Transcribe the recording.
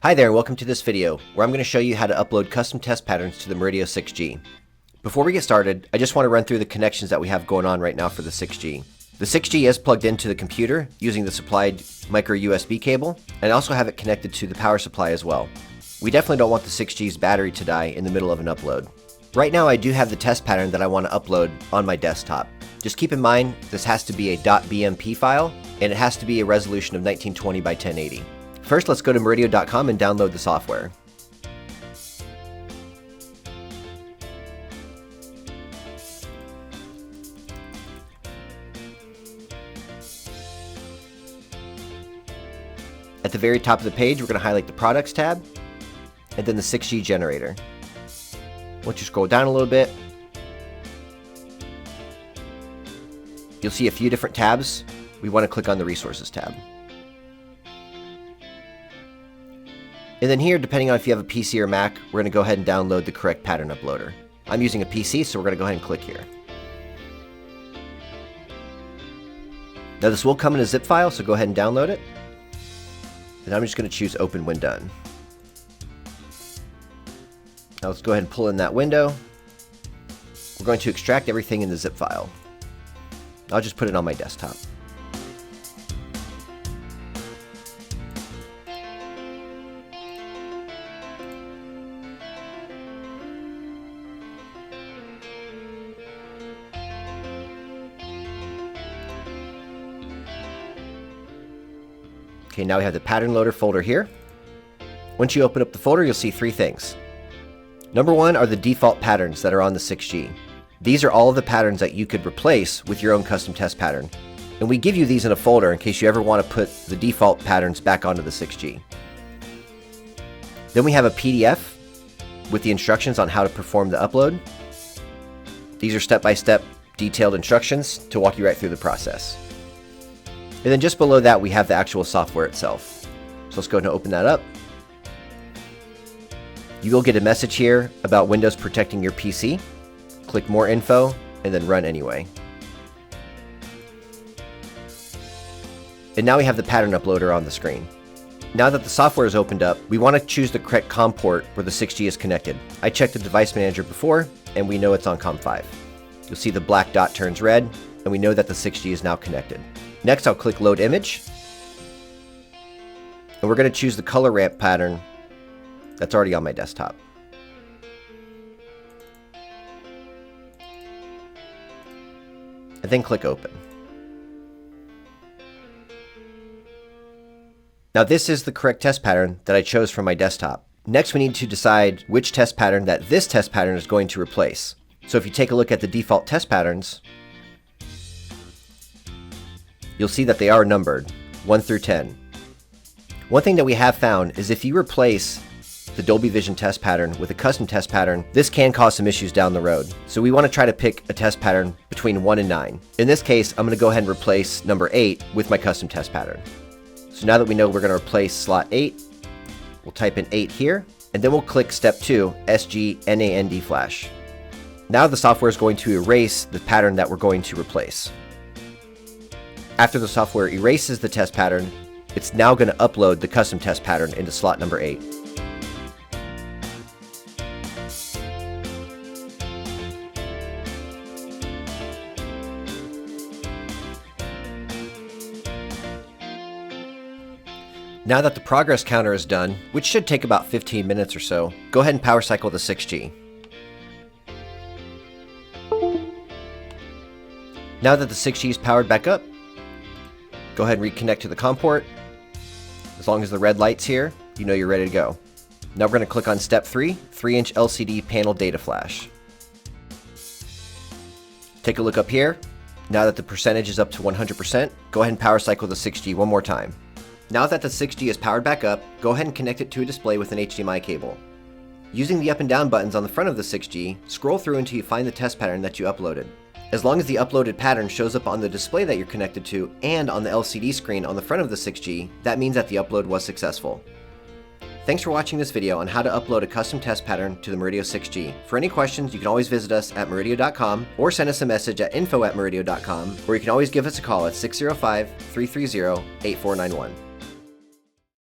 Hi there, welcome to this video, where I'm going to show you how to upload custom test patterns to the Murideo 6G. Before we get started, I just want to run through the connections that we have going on right now for the 6G. The 6G is plugged into the computer using the supplied micro USB cable, and I also have it connected to the power supply as well. We definitely don't want the 6G's battery to die in the middle of an upload. Right now I do have the test pattern that I want to upload on my desktop. Just keep in mind, this has to be a .bmp file, and it has to be a resolution of 1920 by 1080. First, let's go to Murideo.com and download the software. At the very top of the page, we're going to highlight the Products tab, and then the 6G generator. Once you scroll down a little bit, you'll see a few different tabs. We want to click on the Resources tab. And then here, depending on if you have a PC or Mac, we're going to go ahead and download the correct pattern uploader. I'm using a PC, so we're going to go ahead and click here. Now this will come in a zip file, so go ahead and download it. And I'm just going to choose Open when done. Now let's go ahead and pull in that window. We're going to extract everything in the zip file. I'll just put it on my desktop. Okay, now we have the pattern loader folder here. Once you open up the folder, you'll see three things. Number one are the default patterns that are on the 6G. These are all of the patterns that you could replace with your own custom test pattern. And we give you these in a folder in case you ever want to put the default patterns back onto the 6G. Then we have a PDF with the instructions on how to perform the upload. These are step-by-step detailed instructions to walk you right through the process. And then just below that, we have the actual software itself. So let's go ahead and open that up. You will get a message here about Windows protecting your PC. Click More Info, and then Run Anyway. And now we have the pattern uploader on the screen. Now that the software is opened up, we want to choose the correct COM port where the 6G is connected. I checked the device manager before, and we know it's on COM 5. You'll see the black dot turns red, and we know that the 6G is now connected. Next, I'll click Load Image, and we're going to choose the color ramp pattern that's already on my desktop. And then click Open. Now this is the correct test pattern that I chose from my desktop. Next, we need to decide which test pattern that this test pattern is going to replace. So if you take a look at the default test patterns, you'll see that they are numbered 1 through 10. One thing that we have found is if you replace the Dolby Vision test pattern with a custom test pattern, this can cause some issues down the road. So we want to try to pick a test pattern between 1 and 9. In this case, I'm going to go ahead and replace number 8 with my custom test pattern. So now that we know we're going to replace slot 8, we'll type in 8 here, and then we'll click step 2, SGNAND flash. Now the software is going to erase the pattern that we're going to replace. After the software erases the test pattern, it's now going to upload the custom test pattern into slot number 8. Now that the progress counter is done, which should take about 15 minutes or so, go ahead and power cycle the 6G. Now that the 6G is powered back up, go ahead and reconnect to the COM port. As long as the red light's here, you know you're ready to go. Now we're going to click on step 3, 3-inch LCD panel data flash. Take a look up here. Now that the percentage is up to 100%, go ahead and power cycle the 6G one more time. Now that the 6G is powered back up, go ahead and connect it to a display with an HDMI cable. Using the up and down buttons on the front of the 6G, scroll through until you find the test pattern that you uploaded. As long as the uploaded pattern shows up on the display that you're connected to and on the LCD screen on the front of the 6G, that means that the upload was successful. Thanks for watching this video on how to upload a custom test pattern to the Murideo 6G. For any questions, you can always visit us at Murideo.com or send us a message at info@Murideo.com, or you can always give us a call at 605-330-8491.